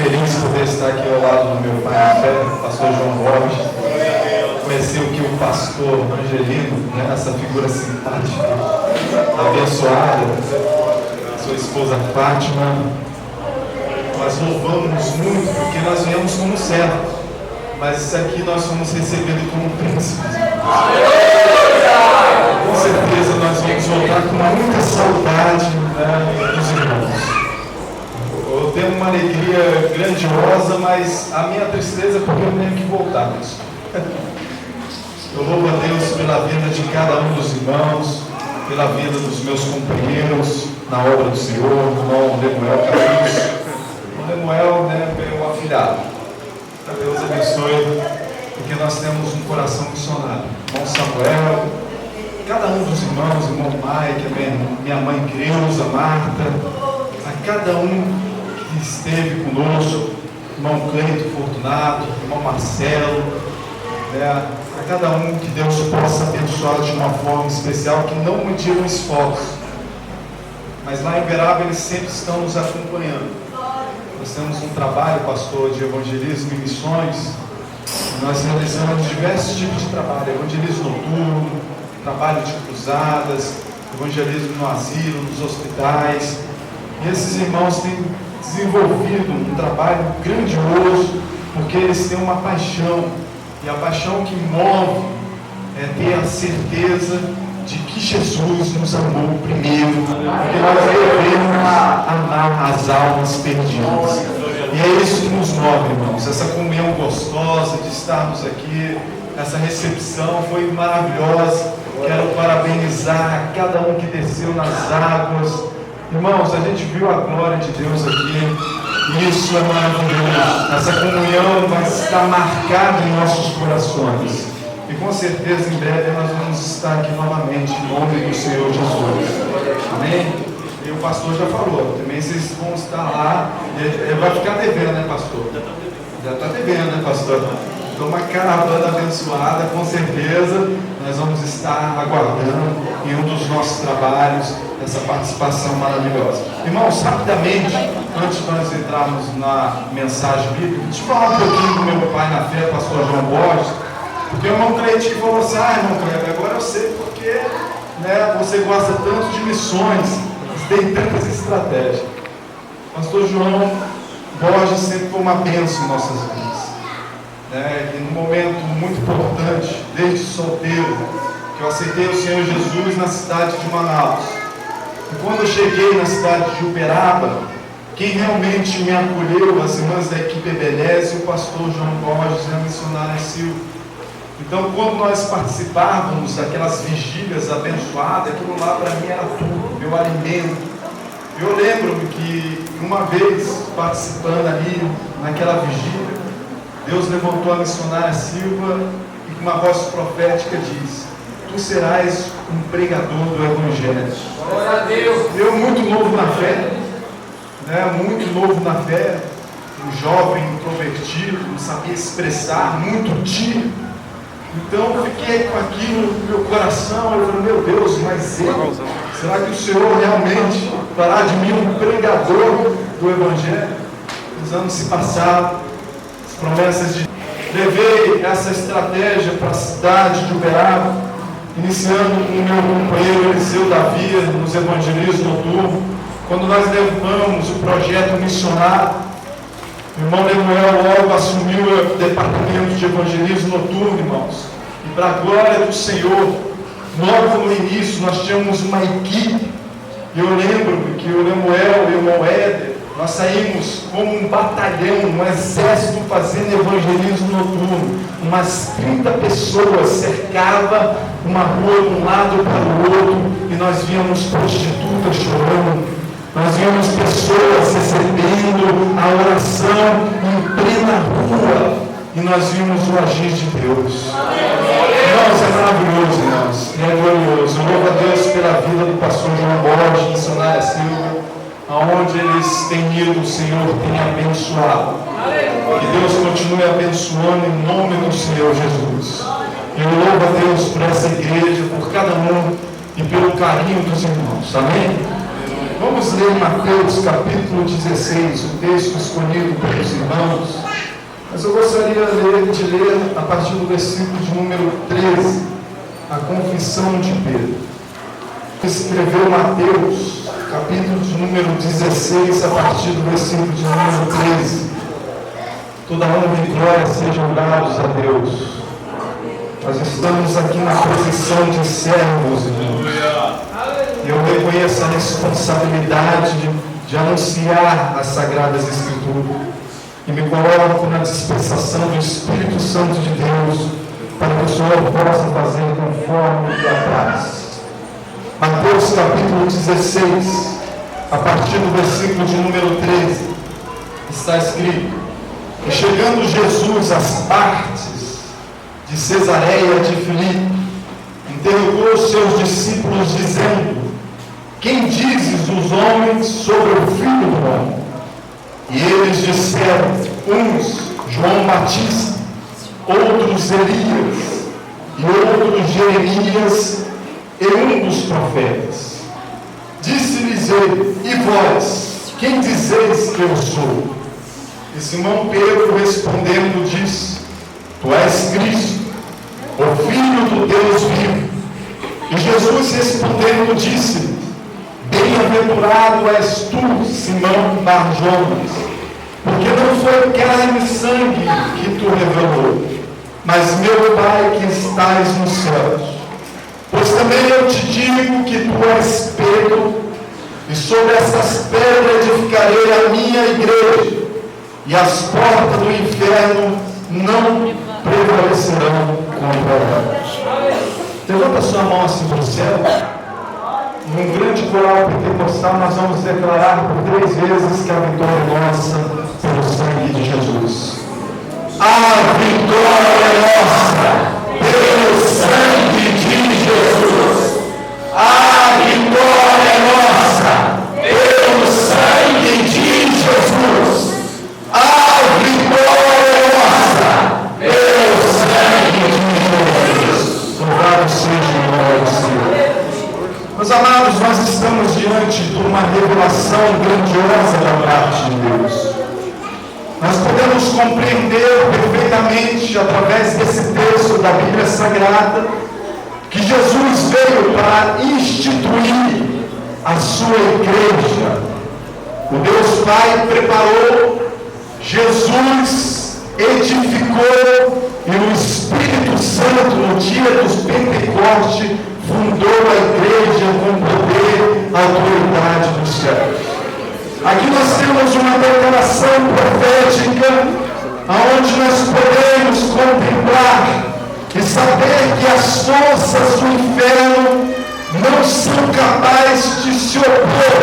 feliz por poder estar aqui ao lado do meu pai na fé, o pastor João Borges. Conheci aqui o pastor Angelino, né, essa figura simpática, abençoada, sua esposa Fátima. Nós louvamos muito porque nós viemos como servos, mas isso aqui nós fomos recebidos como príncipes. Com certeza nós vamos voltar com muita saudade, né, dos irmãos. Eu tenho uma alegria grandiosa, mas a minha tristeza é porque eu tenho que voltar. Eu louvo a Deus pela vida de cada um dos irmãos, pela vida dos meus companheiros na obra do Senhor, o irmão Lemuel Carlos. O Lemuel, né, meu afilhado. Que Deus abençoe, porque nós temos um coração missionário. Irmão Samuel, cada um dos irmãos, irmão Mike, minha mãe Creuza, Marta, a cada um que esteve conosco, irmão Cleito Fortunato, irmão Marcelo, né, a cada um que Deus possa abençoar de uma forma especial, que não mediram esforço, mas lá em Uberaba eles sempre estão nos acompanhando. Nós temos um trabalho, pastor, de evangelismo e missões. Nós realizamos diversos tipos de trabalho: evangelismo noturno, trabalho de cruzadas, evangelismo no asilo, nos hospitais. E esses irmãos têm desenvolvido um trabalho grandioso, porque eles têm uma paixão, e a paixão que move é ter a certeza de que Jesus nos amou primeiro, porque nós devemos amar as almas perdidas. E é isso que nos move, irmãos, essa comunhão gostosa de estarmos aqui, essa recepção foi maravilhosa. Quero parabenizar a cada um que desceu nas águas. Irmãos, a gente viu a glória de Deus aqui, isso é maravilhoso. Essa comunhão vai estar marcada em nossos corações. E com certeza em breve nós vamos estar aqui novamente em nome do Senhor Jesus. Amém? E o pastor já falou, também vocês vão estar lá. Ele vai ficar devendo, né, pastor? Já está devendo, né, pastor? Então uma caravana abençoada, com certeza nós vamos estar aguardando em um dos nossos trabalhos essa participação maravilhosa. Irmãos, rapidamente, antes de nós entrarmos na mensagem bíblica, deixa eu falar um pouquinho do meu pai na fé, pastor João Borges. Porque o irmão Cleide que falou assim: irmão Cleide, agora eu sei porque, né, você gosta tanto de missões, você tem tantas estratégias. Pastor João Borges sempre foi uma bênção em nossas vidas, né? E num momento muito importante, desde solteiro, que eu aceitei o Senhor Jesus na cidade de Manaus. E quando eu cheguei na cidade de Uberaba, quem realmente me acolheu, as irmãs da equipe Ebenezer, o pastor João Borges e a missionária Silvia. Então, quando nós participávamos daquelas vigílias abençoadas, aquilo lá para mim era tudo, meu alimento. Eu lembro-me que uma vez, participando ali naquela vigília, Deus levantou a missionária Silva e com uma voz profética diz: tu serás um pregador do Evangelho. Glória a Deus. Eu muito novo na fé, né? Muito novo na fé, um jovem introvertido, não sabia expressar, muito tímido. Então eu fiquei com aquilo no meu coração. Eu falei: meu Deus, mas eu, será que o Senhor realmente fará de mim um pregador do Evangelho? Os anos se passaram, as promessas de... Levei essa estratégia para a cidade de Uberaba, iniciando com o meu companheiro Eliseu Davi, nos evangelismos noturnos. Quando nós levamos o projeto missionário, o irmão Lemuel logo assumiu o departamento de evangelismo noturno, irmãos. E para a glória do Senhor, logo no início nós tínhamos uma equipe. E eu lembro que o Lemuel e o irmão Éder, nós saímos como um batalhão, um exército fazendo evangelismo noturno. Umas 30 pessoas cercavam uma rua de um lado para o outro, e nós víamos prostitutas chorando. Nós vimos pessoas recebendo a oração em plena rua, e nós vimos o agir de Deus. Irmãos, é maravilhoso, irmãos, é glorioso. Eu louvo a Deus pela vida do pastor João Borges, missionária Silva, aonde eles têm ido, o Senhor tem abençoado. Que Deus continue abençoando em nome do Senhor Jesus. Eu louvo a Deus por essa igreja, por cada um e pelo carinho dos irmãos. Amém? Vamos ler Mateus capítulo 16, o texto escolhido pelos irmãos. Mas eu gostaria de ler a partir do versículo de número 13, a confissão de Pedro. Escreveu Mateus, capítulo de número 16, a partir do versículo de número 13. Toda honra e glória sejam dados a Deus. Nós estamos aqui na posição de servos, irmãos. E eu reconheço a responsabilidade de anunciar as Sagradas Escrituras. E me coloco na dispensação do Espírito Santo de Deus, para que o Senhor possa fazer conforme lhe apraz. Mateus capítulo 16, a partir do versículo de número 13, está escrito: E chegando Jesus às partes de Cesareia de Filipe, interrogou os seus discípulos, dizendo: Quem dizes os homens sobre o Filho do Homem? E eles disseram: uns, João Batista, outros Elias, e outros Jeremias, e um dos profetas. Disse-lhes ele: E vós, quem dizeis que eu sou? E Simão Pedro respondendo disse: Tu és Cristo, o Filho do Deus vivo. E Jesus respondendo disse: Bem-aventurado és tu, Simão Bar-Jonas, porque não foi carne e sangue que tu revelou, mas meu Pai que estás nos céus. Pois também eu te digo que tu és Pedro, e sobre essas pedras edificarei a minha igreja, e as portas do inferno não prevalecerão contra ela. Levanta a sua mão assim para o céu. Num grande coral pentecostal, nós vamos declarar por 3 vezes que a vitória é nossa pelo sangue de Jesus. A vitória é nossa pelo sangue de Jesus. A vitória é nossa pelo sangue de Jesus. A vitória é nossa pelo sangue de Jesus. Louvado seja o nome do Senhor. Meus amados, nós estamos diante de uma revelação grandiosa da parte de Deus. Nós podemos compreender perfeitamente, através desse texto da Bíblia Sagrada, que Jesus veio para instituir a sua igreja. O Deus Pai preparou, Jesus edificou, e o Espírito Santo, no dia dos Pentecostes, fundou a igreja com poder e autoridade dos céus. Aqui nós temos uma declaração profética, onde nós podemos contemplar e saber que as forças do inferno não são capazes de se opor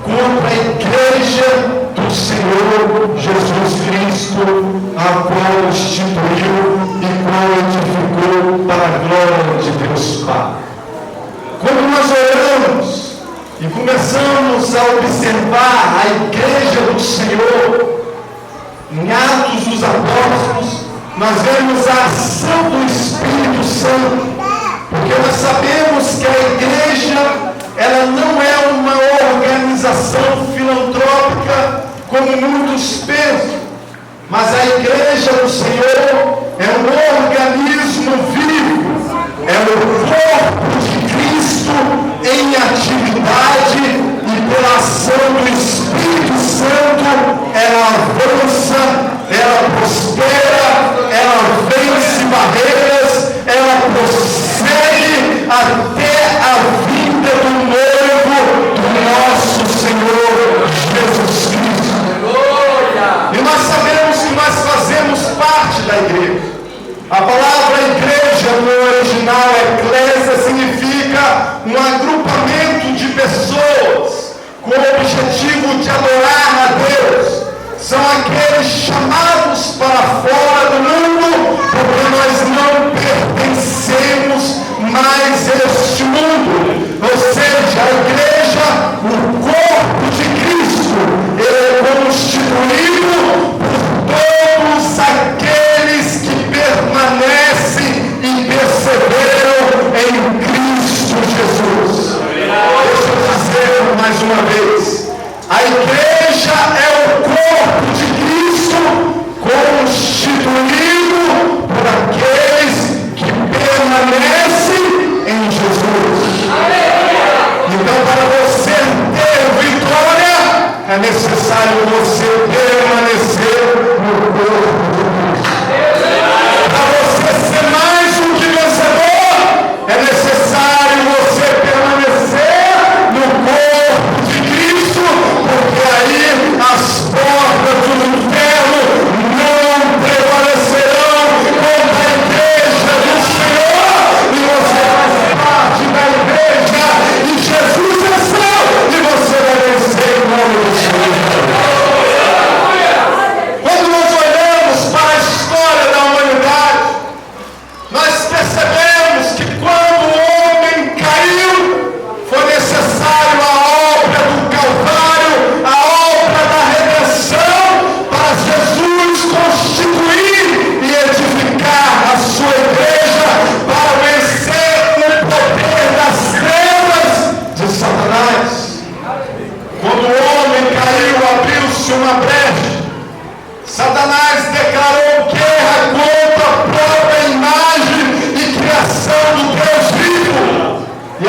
contra a igreja do Senhor Jesus Cristo, a qual instituiu e qual edificou para a glória de Deus Pai. Quando nós oramos e começamos a observar a igreja do Senhor, em Atos dos Apóstolos, nós vemos a ação do Espírito Santo, porque nós sabemos que a igreja, ela não é uma organização filantrópica, como muitos pensam, mas a igreja do Senhor é um organismo vivo, é o corpo de Cristo em atividade, e pela ação do Espírito Santo ela avança, ela prospera, ela vence barreiras, ela prossegue até a vinda do noivo do nosso Senhor Jesus Cristo. E nós sabemos que nós fazemos parte da igreja. A palavra igreja no original, eclésia, significa um agrupamento de pessoas com o objetivo de adorar a Deus. São aqueles chamados para fora do mundo, porque nós não pertencemos mais a este mundo. Ou seja, a igreja, o corpo de Cristo, ele é constituído por todos aqueles que permanecem e perseveram em Cristo Jesus. Deixa eu dizer mais uma vez: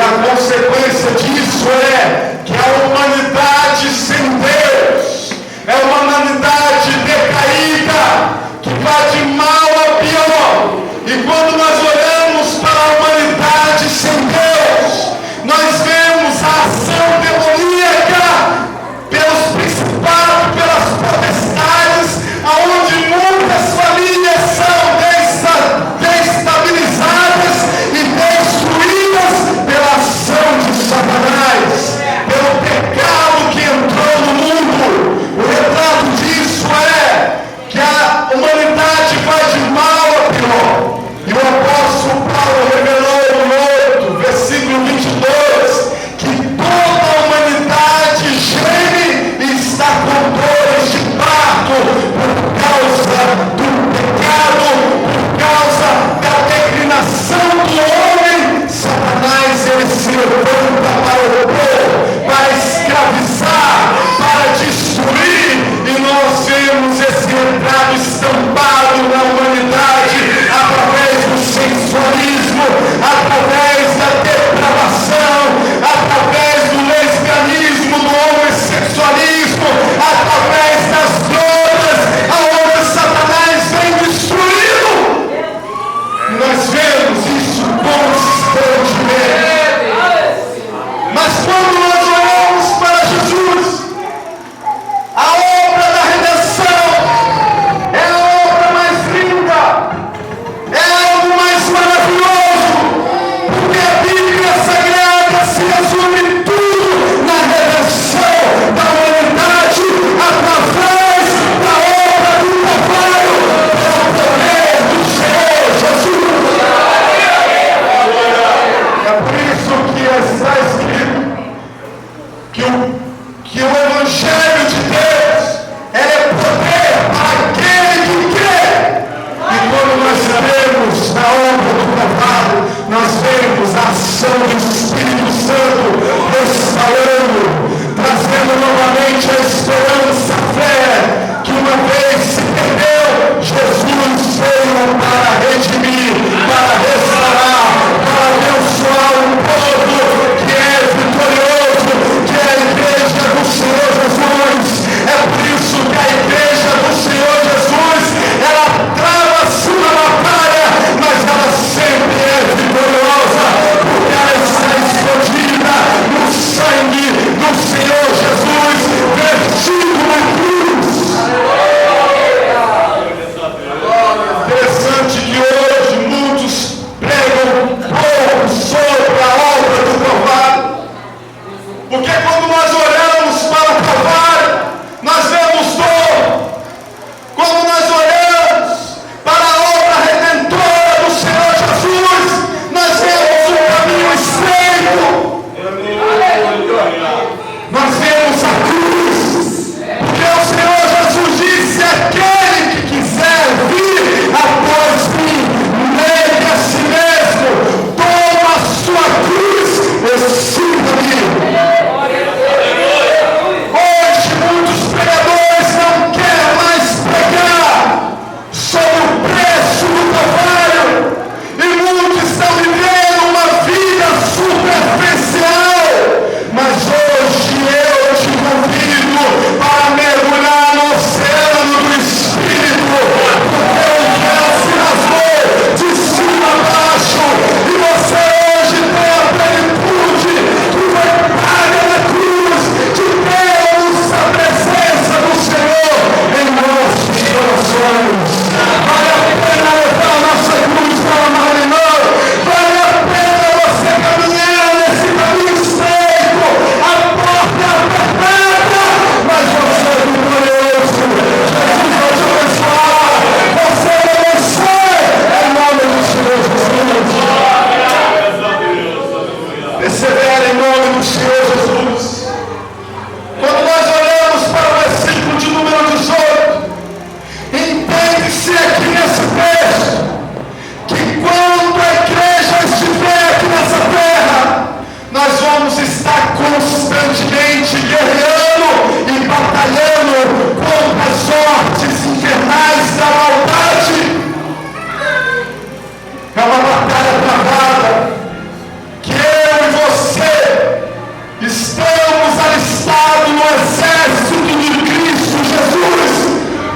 a consequência disso é que a humanidade sem Deus é uma humanidade decaída, que vai de mal a pior. E quando nós olhamos para a humanidade sem Deus, nós vemos a ação demoníaca pelos principados, pelas potestades, aonde muitas famílias são destabilizadas e destruídas pela ação de Satanás, pelo pecado que entrou no mundo. O retrato disso é que a humanidade vai de mal a pior. E o apóstolo Paulo revelou no 8, versículo 22, que toda a humanidade geme e está com dores de parto por causa do pecado, por causa da declinação do homem. Satanás, ele se levanta para opor, para escravizar, para destruir, e nós vemos esse retrato estampado na humanidade através do sensualismo, através da depravação, através do lesbianismo, do homossexualismo, através das drogas, aonde Satanás vem destruindo. Nós vemos isso constantemente. Mas quando nós olhamos para Jesus, a obra da redenção é a obra mais linda, é algo mais maravilhoso, porque a Bíblia Sagrada se resume tudo na redenção da humanidade através da obra do Calvário, pelo poder do Senhor Jesus. É por isso que está escrito que o Evangelho de Deus é poder para aquele que crê. E quando nós vemos na obra do Calvário, nós vemos a ação do Espírito Santo restaurando, trazendo novamente a esperança, a fé, que uma vez se perdeu. Jesus veio para redimir, para restaurar, para abençoar um povo que é vitorioso, que é a igreja do Senhor Jesus. É por isso que a igreja do Senhor Jesus, ela trava a sua batalha, mas ela sempre é vitoriosa, porque ela está escondida no sangue do Senhor Jesus, vertido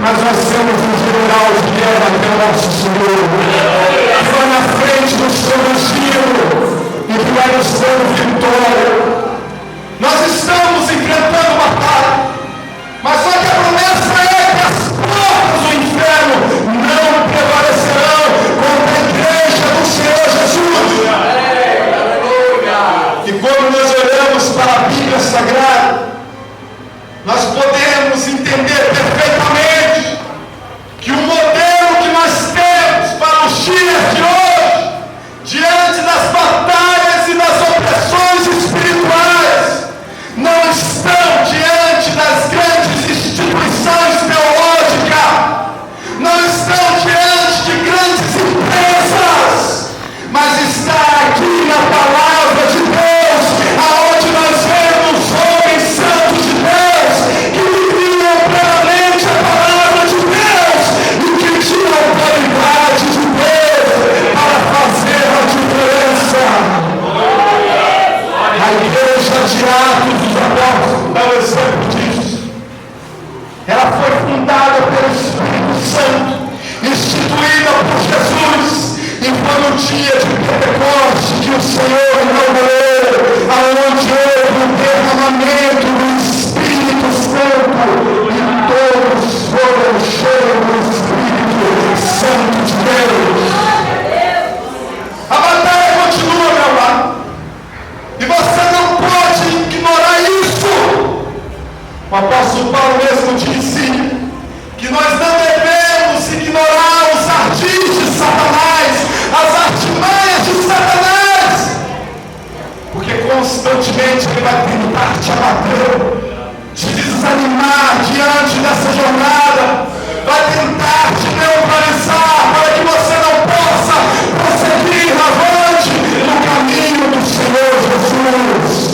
mas nós temos um general de guerra que é o nosso Senhor, que vai na frente do seu ungido e que vai nos dando vitória. Nós estamos enfrentando batalha, mas só que a promessa é que as portas do inferno não prevalecerão contra a igreja do Senhor Jesus. E quando nós olhamos para a Bíblia Sagrada, nós podemos entender perfeitamente que o modelo que nós temos para os dias de hoje, diante das batalhas e das opressões espirituais, não estão diante das grandes instituições teológicas, não estão diante de grandes empresas, mas está aqui na palavra de Deus, aonde nós vemos homens santos de Deus que viviam plenamente a palavra de Deus e que tinham autoridade de Deus para fazer a diferença. A igreja de Atos dos Apóstolos é o exemplo disso. Ela foi fundada pelo Espírito Santo, instituída por Jesus, e foi no dia de Pentecoste que o Senhor inaugurou, aonde houve o derramamento do Espírito Santo e todos foram cheios do Espírito Santo de Deus. A batalha continua, meu amado, e você não pode ignorar isso. O apóstolo Paulo mesmo disse que nós não devemos ignorar os ardis de Satanás, as artimanhas de Satanás, porque constantemente ele vai tentar te abater, te desanimar diante dessa jornada, vai tentar te neutralizar para que você não possa prosseguir avante no caminho do Senhor Jesus.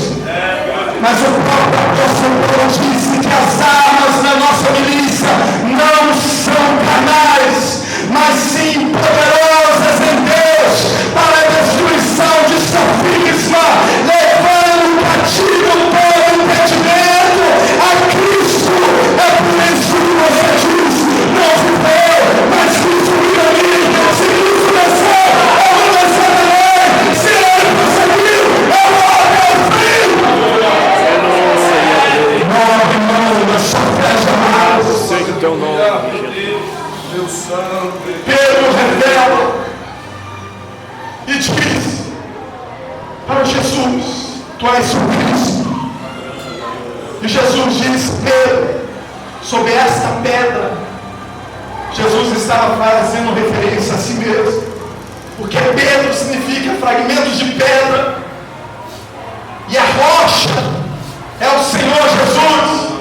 Mas o próprio apóstolo Paulo disse que as armas da nossa milícia não são carnais, mas sim poderosas em Deus para a destruição de sofisma, levando cativo todo entendimento a Cristo. É por isso que você diz: não viveu, mas Cristo vive em mim. Se Cristo desceu, eu vou descer também. Se ele prosseguiu, eu vou até o fim. Morre, irmão, na sua fé jamais. Seja o teu nome, Pedro revela e diz para Jesus: tu és o Cristo. E Jesus diz: Pedro, sobre esta pedra. Jesus estava fazendo referência a si mesmo, porque Pedro significa fragmentos de pedra, e a rocha é o Senhor Jesus.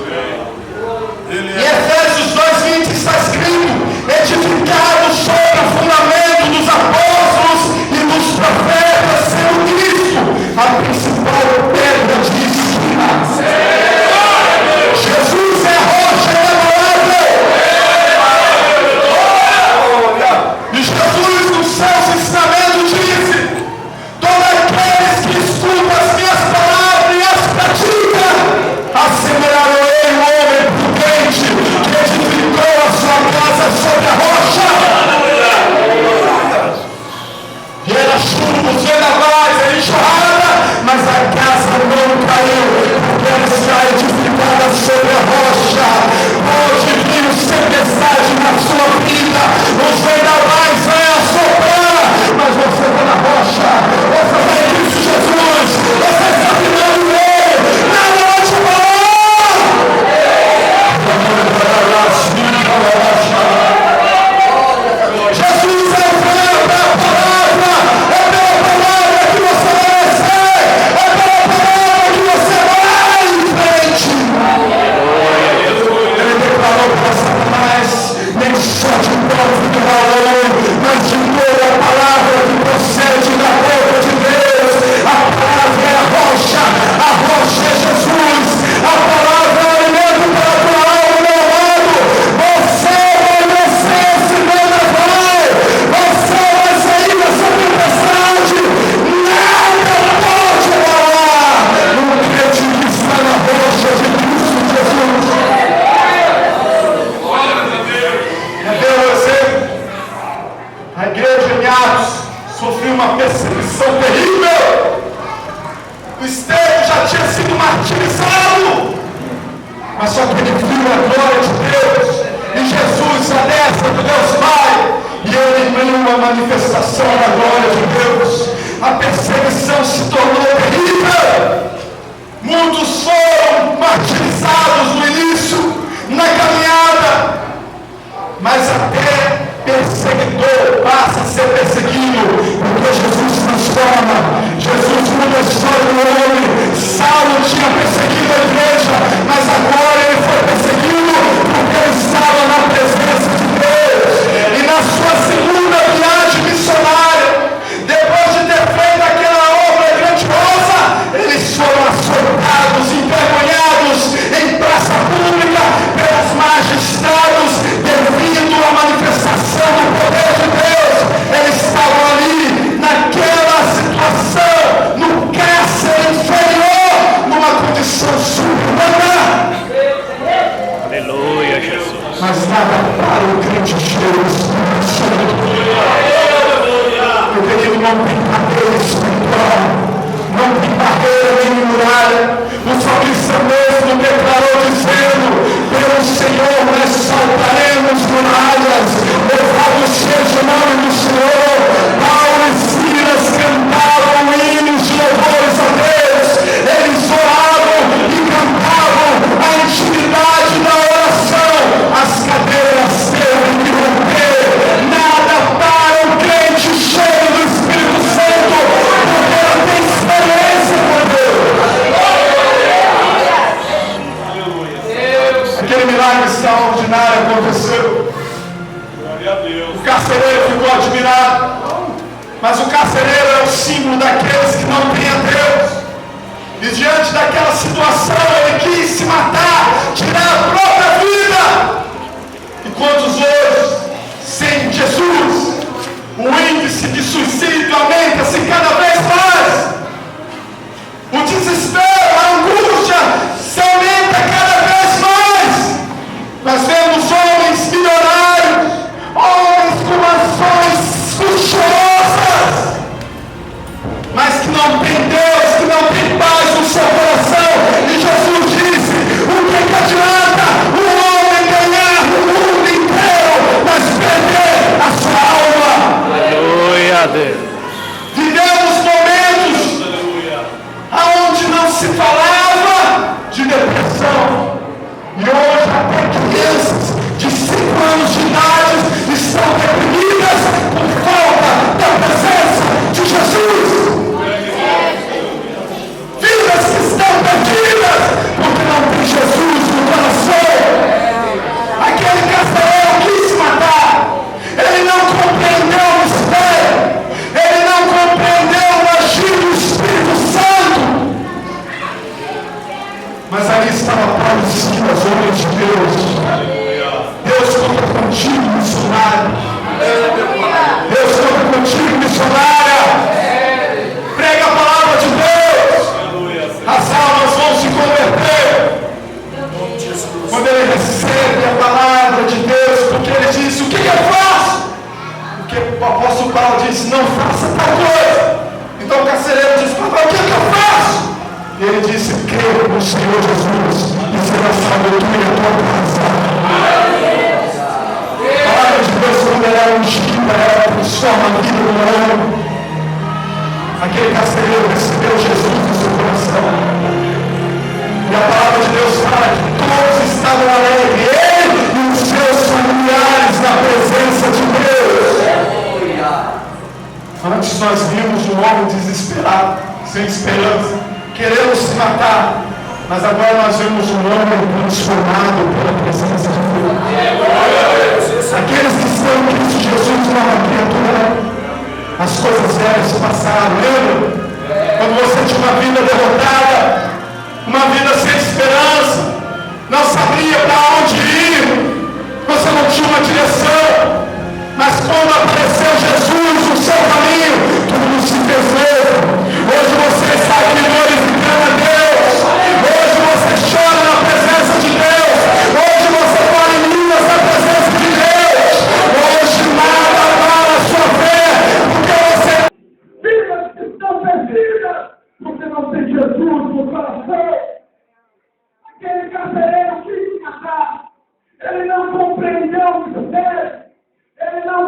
Em Efésios 2:20 está escrito: edificado sobre o fundamento dos apóstolos e dos profetas, sendo Cristo a principal pedra de esquina. Jesus é a rocha inabalável. E Jesus, nos seus ensinamentos, disse: todo aquele uma perseguição terrível. O Estevão já tinha sido martirizado, mas só que ele viu a glória de Deus e Jesus à destra do Deus Pai, e ele viu uma manifestação da glória de Deus. A perseguição se tornou terrível. Muitos foram martirizados no início, na caminhada, mas até perseguidor passa a ser perseguido, porque Jesus transforma, Jesus muda a história do homem. Saulo tinha perseguido a igreja, mas agora ele foi perseguido porque ele estava na presença de Deus. E na sua segunda viagem missionária, depois de ter feito aquela obra grandiosa, eles foram açoitados, envergonhados em praça pública pelos magistrados, devido à manifestação do poder de Deus. Eles estavam ali, naquela situação, no cárcere inferior, numa condição subhumana. Aleluia, Jesus. Mas nada para o crente cheio do Espírito Santo. Meu querido, não tem barreira espiritual, não tem barreira nem muralha. O salmista mesmo declarou dizendo: pelo Senhor nós saltaremos muralhas, louvado seja o nome do Senhor. Paulo e Silas cantavam hinos de louvores a Deus, eles oravam e cantavam a intimidade da oração. As cadeiras teve que romper. Nada para o crente cheio do Espírito Santo, porque ela tem experiência com Deus. Aquele milagre extraordinário aconteceu. O carcereiro ficou admirado, mas o carcereiro é o símbolo daqueles que não têm a Deus. E diante daquela situação ele quis se matar, tirar a própria vida. E quantos hoje, sem Jesus, o índice de suicídio aumenta-se cada vez mais. O desespero, a angústia se aumenta cada vez mais. Nós vemos homens milionários, homens com ações luxuosas, mas que não tem Deus, que não tem paz no seu coração. E Jesus disse: o que adianta o homem ganhar o mundo inteiro, mas perder a sua alma? Aleluia, Deus. Vivemos momentos aonde não se falava de depressão, e hoje até crianças de 5 anos de idade estão deprimidas por falta da presença de Jesus. Vidas que estão perdidas porque não tem Jesus no coração. Aquele carcereiro quis se matar, ele não compreendeu o mistério, ele não compreendeu o agir do Espírito Santo. Mas ali estava Paulo e Silas, homens de Deus. Deus conta contigo, missionário. Deus conta contigo, missionária. Prega a palavra de Deus. As almas vão se converter quando ele recebe a palavra de Deus, porque ele disse: o que eu faço? Porque o apóstolo Paulo disse: não faça tal coisa. Então o carcereiro disse: papai, o que eu faço? E ele disse: creia no Senhor Jesus e será salvo tu e a tua casa. A palavra de Deus, quando ela é ungida, ela transforma a vida do homem. Aquele carcereiro recebeu Jesus no seu coração. E a palavra de Deus fala que todos estavam alegres, ele e os seus familiares, na presença de Deus. Antes nós vimos um homem desesperado, sem esperança, querendo se matar. Mas agora nós vemos um homem transformado pela presença de Deus. Aqueles que estão em Cristo Jesus, nova criatura. As coisas velhas se passaram, lembra? Quando você tinha uma vida derrotada, uma vida sem esperança, não sabia para onde ir, você não tinha uma direção. Mas quando apareceu Jesus no seu caminho, tudo se fez novo. Hoje você está aqui glorificando a Deus. Hoje você chora na presença de Deus. Hoje você fala em línguas na presença de Deus. Hoje nada abala a sua fé, porque você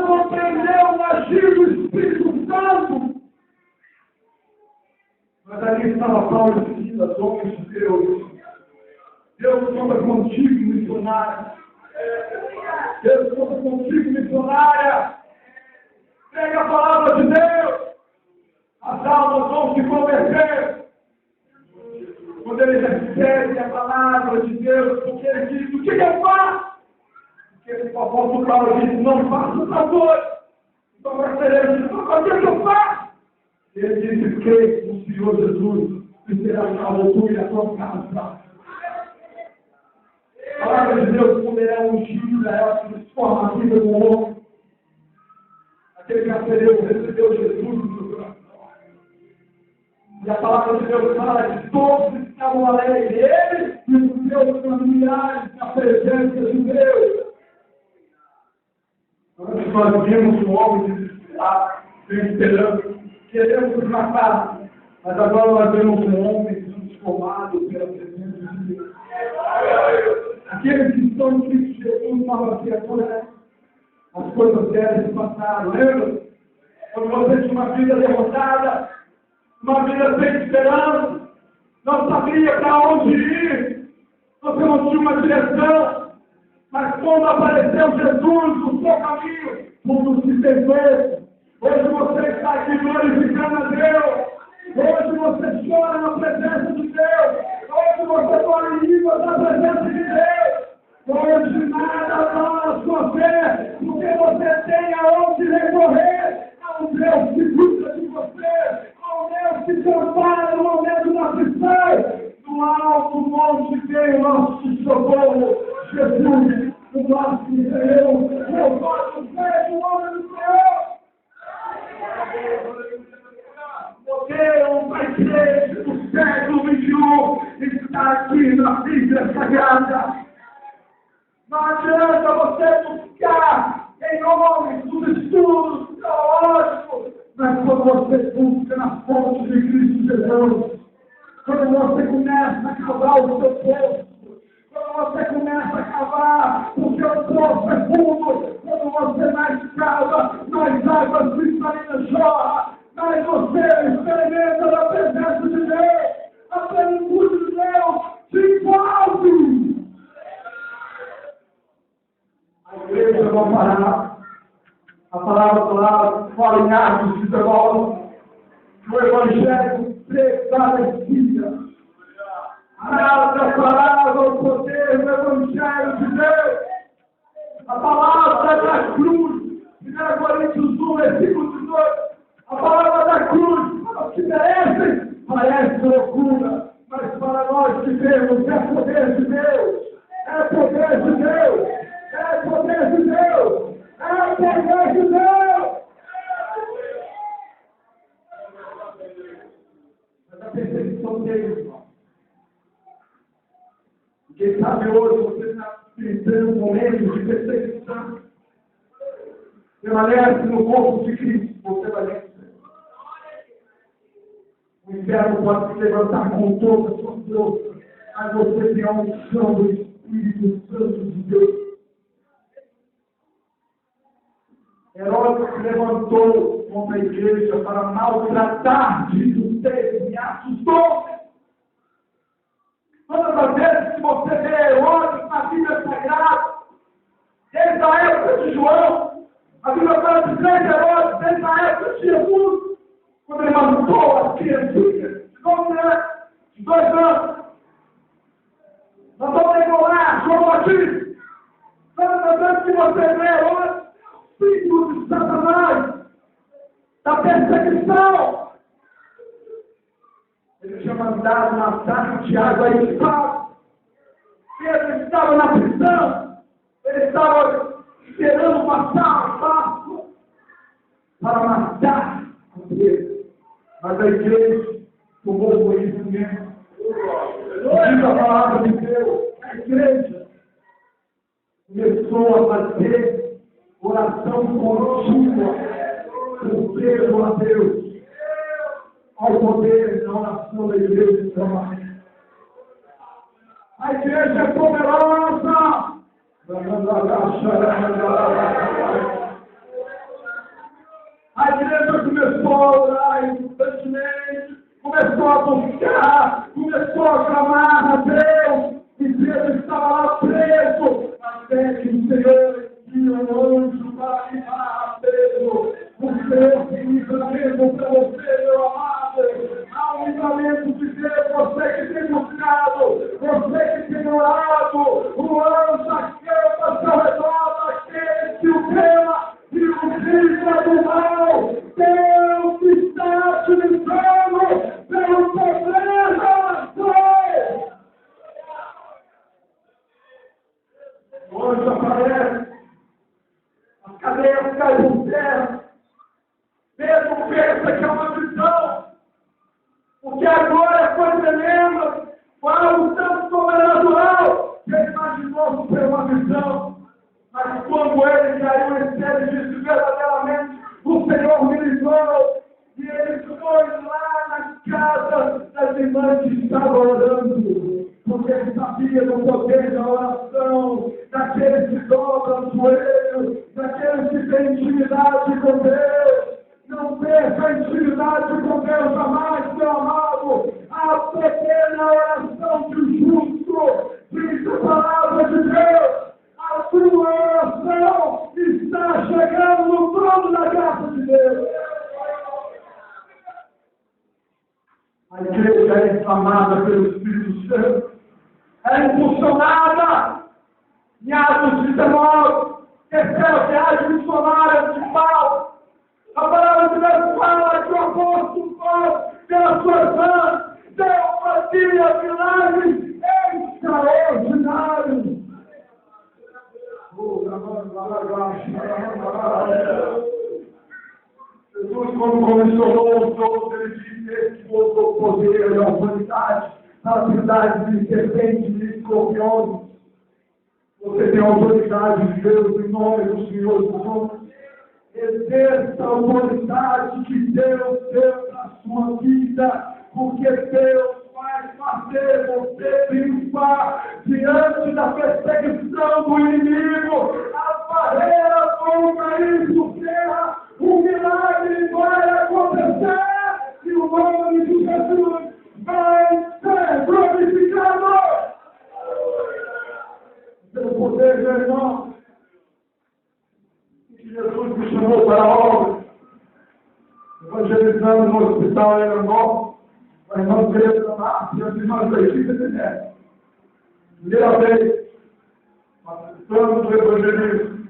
não compreendeu o agir do Espírito Santo. Mas ali estava Paulo e Silas, homens de Deus. Deus conta contigo, missionário. Deus conta contigo, missionária. Pega a palavra de Deus. As almas vão se converter. Quando ele recebe a palavra de Deus, porque ele diz: o que eu faço? Porque o apóstolo Paulo diz: não faço tal coisa. Então vai ser ele: o que eu faço? Ele disse: crê no Senhor Jesus e será salvo tu e a tua casa. A palavra de Deus, quando ele é ungida, ela transforma a vida do homem. Aquele carcereiro recebeu Jesus no seu coração. E a palavra de Deus fala que todos estavam alegres, ele e os seus familiares, na presença de Deus. Antes nós vimos um homem desesperado, sem esperança, queremos nos matar, mas agora nós vemos um homem transformado pela presença de Deus. Aqueles que estão em Cristo Jesus, nova criatura, as coisas velhas passaram, lembra? Quando você tinha uma vida derrotada, uma vida sem esperança, não sabia para onde ir, você não tinha uma direção, mas quando apareceu Jesus no seu caminho, tudo se fez. Hoje você está aqui glorificando a Deus, hoje você chora na presença de Deus, hoje você fala em línguas na presença de Deus, hoje nada abala a sua fé, porque você tem aonde recorrer, a um Deus que cuida de você, a um Deus que te ampara no momento da aflição. No alto monte veio o nosso socorro, Jesus, o nosso Deus, meu vosso Filho, o homem do Senhor. Porque uma igreja do século XXI está aqui na Bíblia Sagrada. Não adianta você buscar em homens os estudos teológicos, mas quando você busca na fonte de Cristo Jesus, quando você começa a cavar o seu poço, quando você começa a cavar o seu poço é fundo, quando você mais cava, mais águas cristalinas jorram, mas você experimenta na presença de Deus, a plenitude de Deus te envolve. A igreja vai parar. A palavra fala em Atos 19, o Evangelho prevalecia. Nada parava o poder do Evangelho de Deus. A palavra da cruz, 1 Coríntios 1, versículo 18. A palavra da cruz, para os que merecem, parece loucura, mas para nós que temos é poder de Deus, é poder de Deus, é poder de Deus, é poder de Deus. Mas a perseguição dele, irmão. Quem sabe hoje você está vivendo um momento de perseguição. Permanece no corpo de Cristo, você vai vencer. O inferno pode se levantar com toda a sua força, mas você tem a unção do Espírito Santo de Deus. Herodes se levantou contra a igreja para maltratar Jesus, e assustou. Todas as vezes que você vê Herodes na Bíblia Sagrada, desde a época de João, a Bíblia fala de 3 Herodes, desde a época de Jesus, quando ele matou as criancinhas de 2 anos. Nós vamos decorar João Batista. Todas as vezes que você vê Herodes, filho de Satanás, da perseguição, ele tinha mandado matar Tiago a espada. Pedro estava na prisão, ele estava esperando passar a Páscoa para matar a Pedro. Mas a igreja tomou conhecimento. Diz a palavra de Deus, a igreja começou a fazer oração contínua, com Deus a Deus, ao poder da oração da igreja de trabalho. A igreja é poderosa. para animar, Pedro. O Senhor tem livramento para você, meu amado. Há um livramento de Deus, você que tem buscado, você que tem orado, o anjo acampa ao seu redor daquele que o tema e o livra do mal. Deus está te livrando pelo poder da oração. O anjo aparece, as cadeias caem por terra. Pedro pensa que é uma visão, porque agora foi tremenda, foi algo tanto sobrenatural, que ele imaginou que foi uma visão. Mas quando ele caiu em série e disse verdadeiramente, o Senhor me livrou, e ele foi lá na casa das irmãs que estavam orando, porque ele sabia do poder da oração, daqueles que dobram o joelho, daqueles que têm intimidade com Deus. Não perca a intimidade com Deus jamais, meu amado. A pequena oração do justo, diz a palavra de Deus. A sua oração está chegando no trono da graça de Deus. A igreja é inflamada pelo Espírito Santo, é impulsionada em Atos 19, terceira viagem missionária de Paulo. A palavra de Deus fala que o apóstolo Paulo, pelas suas mãos, Deus fazia milagres extraordinários. Jesus, quando comissionou todos, ele disse: esse povo poder e autoridade para atividades de serpentes e de escorpiões. Você tem autoridade de Deus em nome do Senhor Jesus. Exerça a autoridade que Deus deu na sua vida, porque Deus vai fazer você triunfar diante da perseguição do inimigo. As barreiras vão cair por terra, um milagre vai acontecer e o nome de Jesus vai ser glorificado. Pelo poder, meu irmão, que Jesus me chamou para a obra, evangelizando no hospital Eranó, a irmã Teresa Márcia e as irmãs da Igreja de Neto. Primeira vez, participando do evangelismo,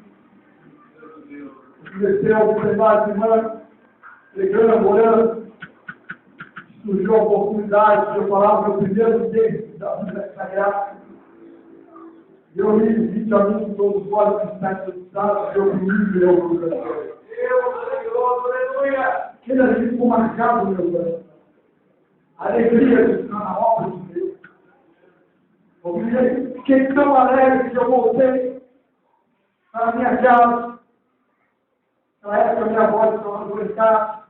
comecei a observar as irmãs, pregando, orando, surgiu a oportunidade de eu falar o meu primeiro texto da Bíblia Sagrada. Eu li 20 alunos todos os olhos que estão estudados, eu li meu coração. Aleluia! Aquele ali ficou marcado no meu coração. A alegria de estar na obra de Deus. Eu fiquei tão alegre que eu voltei para a minha casa. Na época, minha avó estava doentada.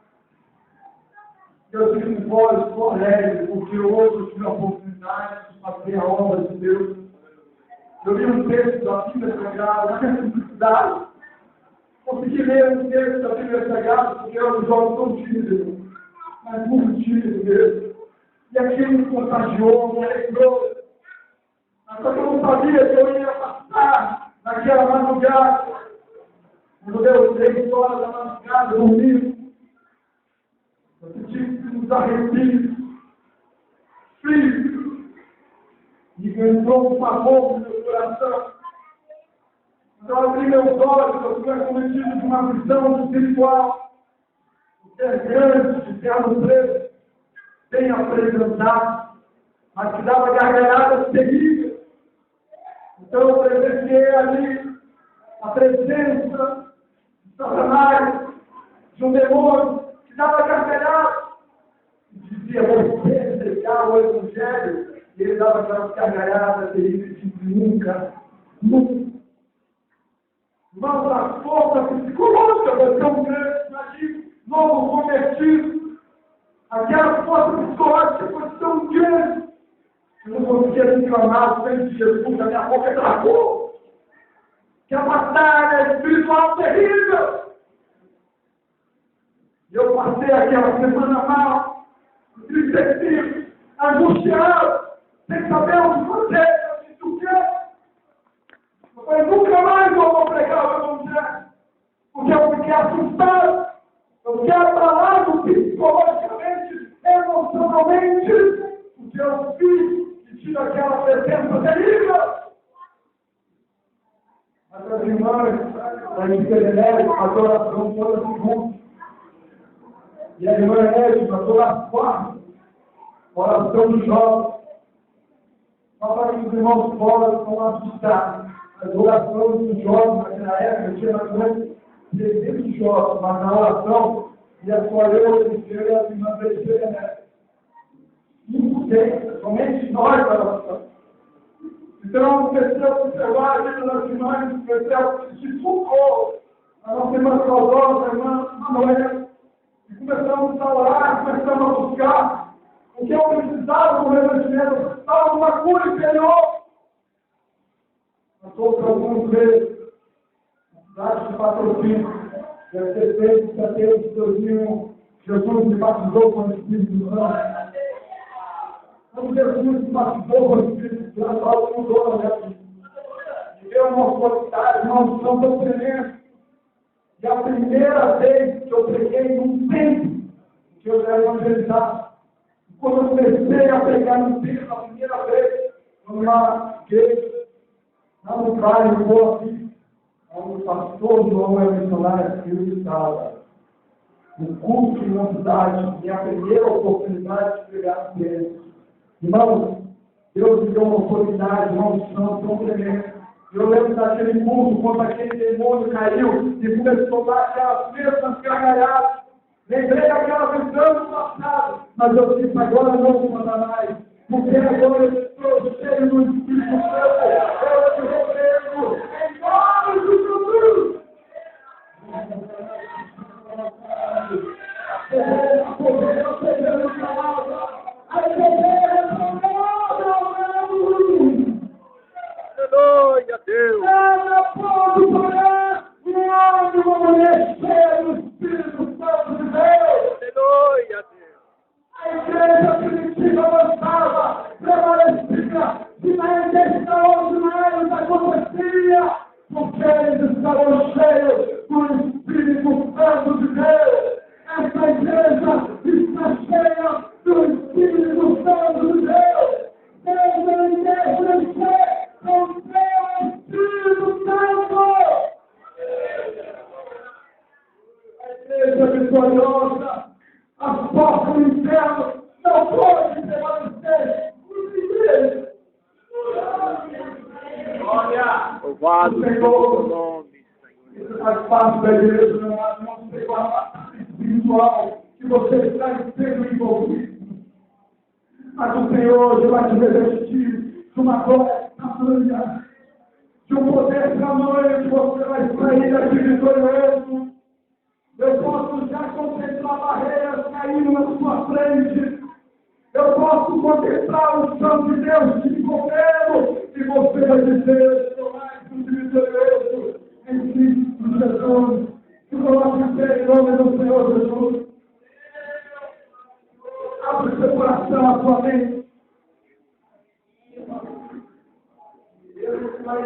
Eu disse com voz, estou alegre, porque hoje eu tive a oportunidade de fazer a obra de Deus. Eu li um texto da Bíblia Sagrada, na minha simplicidade. Consegui ler um texto da Bíblia Sagrada, porque eu era um jovem tão tímido, mas muito tímido mesmo. E aquilo me contagiou, me alegrou. Mas só que eu não sabia que eu ia passar naquela madrugada. Quando deu 3 horas da madrugada, dormindo. Eu senti uns arrepios, frio. E entrou um pavor no meu coração. Então eu abri meus olhos, eu fui acometido de uma visão espiritual. O que é grande, de terno preto, bem apresentado, mas que dava gargalhadas terríveis. Então eu presenciei ali a presença de Satanás, de um demônio que dava gargalhadas. E dizia: você pregar o Evangelho. E ele dava aquelas gargalhadas terríveis, tipo, nunca. Mas a força psicológica vai ser um grande, imagina, novo convertido. Aquela força psicológica foi tão grande. Eu não conseguia reclamar frente de Jesus, a minha boca travou. Que a batalha espiritual terrível. E eu passei aquela semana mal, entristecido, angustiado. Sem saber o que fazer, eu disse: o quê? Eu falei: nunca mais eu vou pregar o Evangelho. me assustar, eu me abalado psicologicamente, emocionalmente, porque eu fiz e tive aquela presença terrível. Mas as irmãs da Igreja adoração toda segunda. E a irmã Edna, toda quarta, oração do jovem. Papai que os irmãos fora estão assustados. As orações dos jovens naquela época tinha mais ou menos 300 jovens, mas na oração ia só eu, Eliseu e as irmãs da Igreja. Muito bem, somente nós na oração. Então, comecei a observar a vida das irmãs, comecei a pedir socorro. A nossa irmã Claudiosa, a irmã Manoel, e começamos a orar, começamos a buscar o que eu precisava no revestimento, eu precisava de uma cura interior. Passou por alguns meses, na cidade de Patrocínio, deve ter feito em setembro de 2001, Jesus me batizou com o Espírito Santo. Quando Jesus me batizou com o Espírito Santo, algo mudou na minha vida. Me deu uma autoridade, uma unção tão tremenda. E a primeira vez que eu preguei num templo, que eu era evangelizado, quando eu comecei a pregar no templo, a primeira vez, numa igreja, lá no bairro, vou aqui, onde o pastor João é missionário, eu estava. No culto de uma cidade, minha primeira oportunidade de pregar no templo. Irmãos, Deus me deu uma oportunidade, uma unção tão tremenda. Eu lembro daquele culto, quando aquele demônio caiu e começou a dar aquelas mesmas gargalhadas. Lembrei daquela visão do passado, mas eu disse, agora não vou mandar mais. Porque agora eu estou cheio do Espírito Santo. Eu te repreendo em nome de Jesus. Aleluia, Deus. Ela pode parar um homem, uma mulher cheia do Espírito Santo de Deus. Aleluia, Deus. A igreja primitiva avançava, prevalecia, sinais extraordinários acontecia, porque eles estavam cheios do Espírito Santo de Deus. Essa igreja está cheia do Espírito Santo de Deus. Deus não deixa de ser com o seu Espírito Santo. A igreja vitoriosa, as portas do inferno não podem prevalecer contra a igreja. Olha, Louvado seja o teu nome, Senhor. isso faz parte da igreja, não sei qual a parte espiritual que você está sendo envolvido. Mas o Senhor já vai te revestir de uma glória tamanha, de um poder tamanho que você vai sair daqui vitorioso. Eu posso já contemplar barreiras caindo na sua frente. Eu posso contemplar o santo de Deus te envolvendo. E você vai dizer, eu sou mais do que vitorioso em Cristo Jesus. Que coloque fé em nome do Senhor Jesus. Abre seu coração, a sua mente.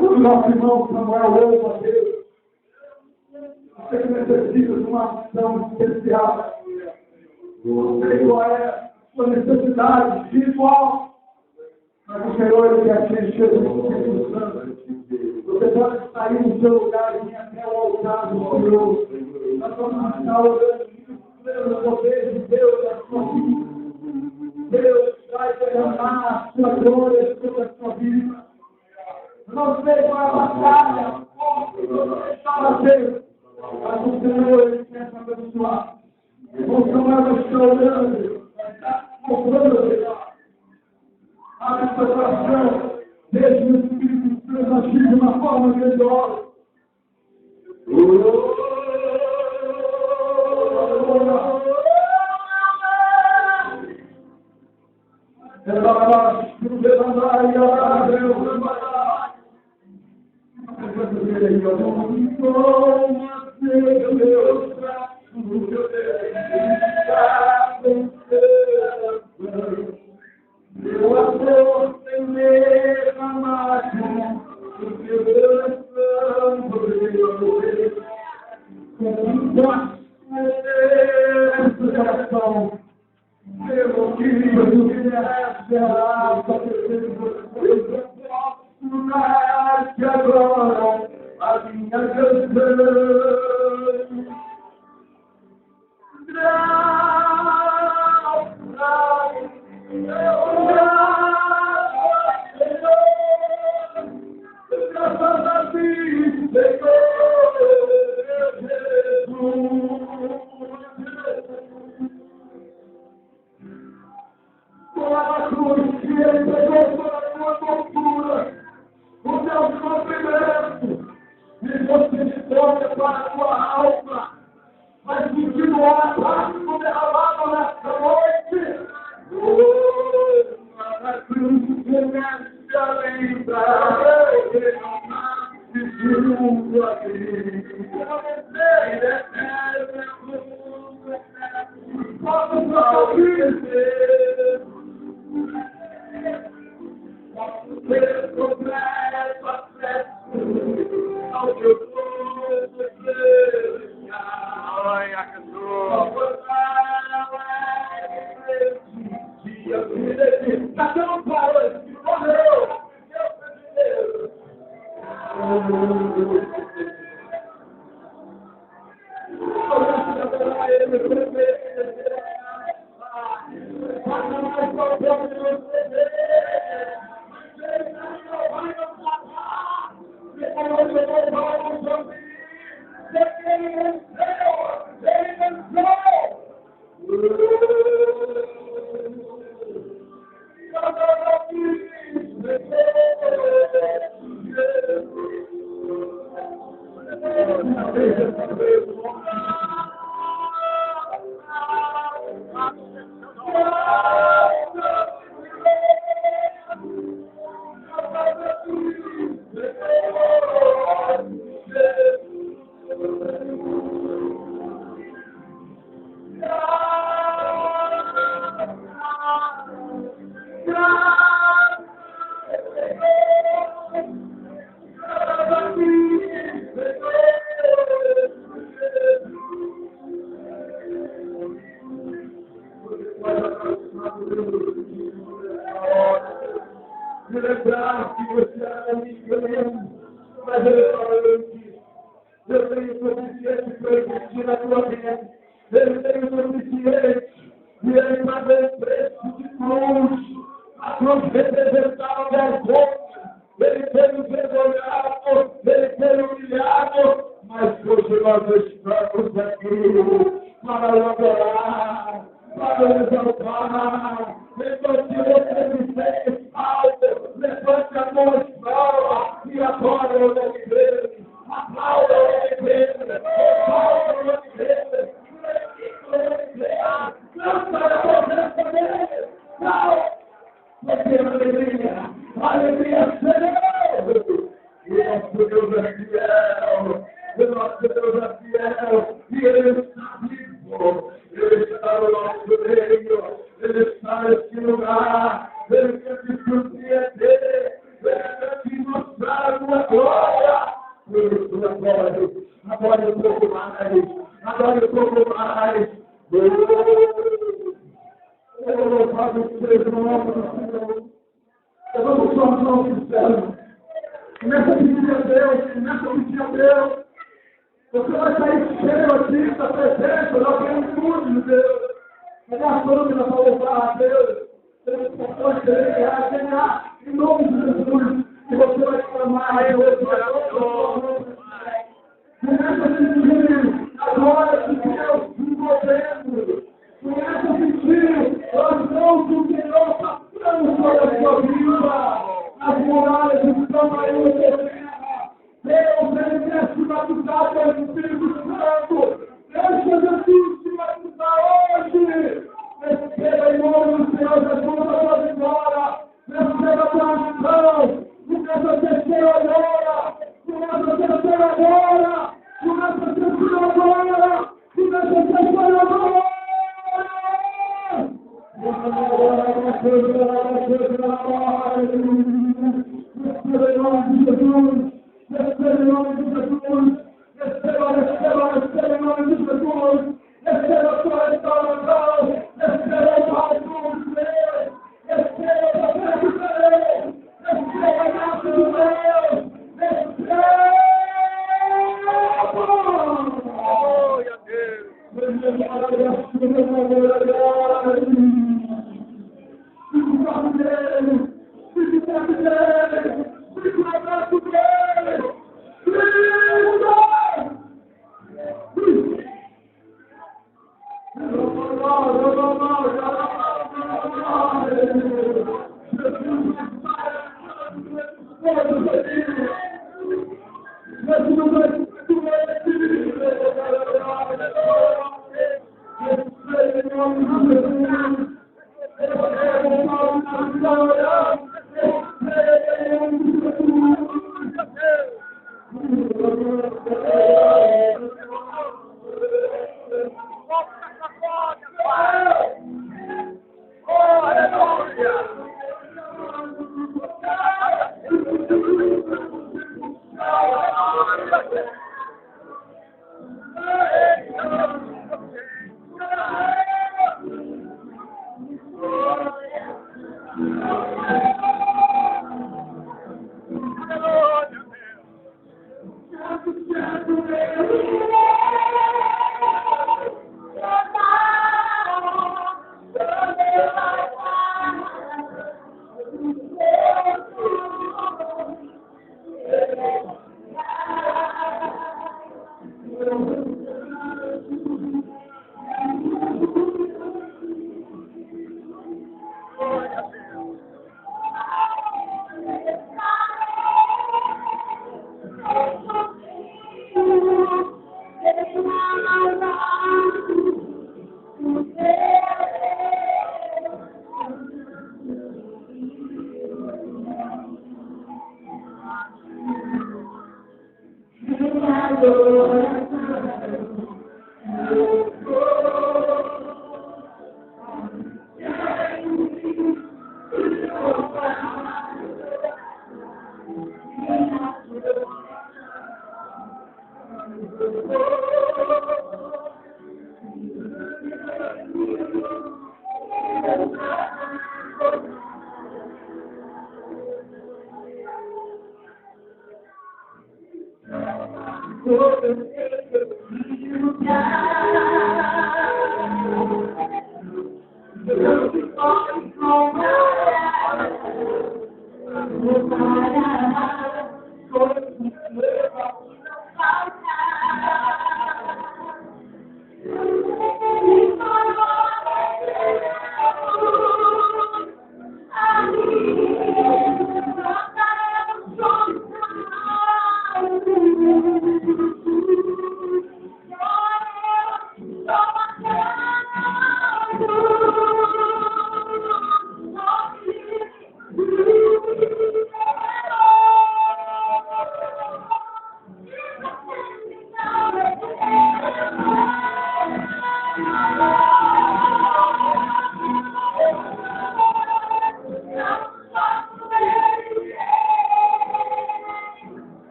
O nosso irmão Samuel louva a Deus. Você que necessita de uma ação especial. Não sei qual é a sua necessidade espiritual. Mas o Senhor ele quer te encher do Espírito Santo. Você pode sair do seu lugar e vir até o altar do Senhor. Nós vamos estar orando pelo poder de Deus na sua vida. Deus vai derramar a sua glória sobre a sua vida. Não sei qual é a batalha, como você estava tendo, mas o Senhor ele quer te abençoar. Você não vai chorando, vai estar comprando. Abre seu coração, deixe o Espírito Santo agir de uma forma grandiosa. nós, essa geração, pelo que merece a agora a minha canção. Mas continuar a derramado nessa noite. Na cruz comece a lembrar que não nasce junto a ti. Posso salvar-te. Posso ter completo acesso ao teu poder. Lembrar que você era amigo, mas ele falou que eu tenho suficiente para investir na tua vida. Ele tem suficiente e ele pagou o preço de cruz. A cruz representava vergonha. Ele foi envergonhado, ele foi humilhado, mas hoje nós estamos aqui para o adorar, para o exaltar. Então, se você me fez alto, levante a mão e fala, e adora o nome dele. Aplauda o nome dele. Aplauda o nome dele. Canta a presença dele. Porque a alegria será. E nosso Deus é fiel. E nosso Deus é fiel. E ele está vivo. Ele está no nosso meio. Ele está nesse lugar. Ele quer te surpreender. Ele quer te mostrar a tua glória. Adore um pouco mais. Adore um pouco mais. Eu louvado seja o nome do Senhor. Eu vou só no nome do céu. Começa a pedir a Deus. Começa a pedir a Deus. Você vai sair cheio aqui da presença da plenitude de Deus. Mas a câmera para louvar a Deus. Você pode ganhar em nome de Jesus. E você vai clamar a Deus. Começa a sentir a glória de Deus envolvendo. Começa a sentir as mãos do Senhor passando sobre a sua vida. As muralhas estão aí no terra. Deus, ele quer se batizar pelo Espírito Santo. Deixa Jesus se batizar hoje. Receba em nome do Senhor Jesus a sua vitória. Receba a tua ação. Começa a descer agora. Começa a descer agora. Começa a descer agora. Começa a descer agora. Receba em nome de Jesus. Receba em nome de Jesus. Receba em nome de Jesus.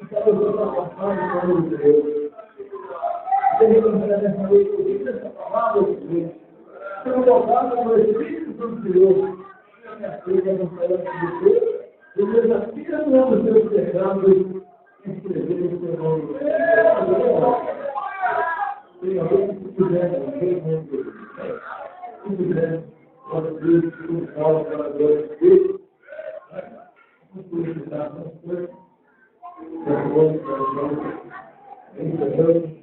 Então, eu estou passando pelo Deus. Você reconhece nessa noite, ouvir essa palavra de Deus. Eu vou voltar para o Espírito do Senhor. Minha filha não falando de Deus. Eu desafio não os seus pecados. Escrever o seu nome. Senhor, se quiser, se quiser, pode Deus, que fala para a glória de Deus. Vamos solicitar as coisas. Encerramos,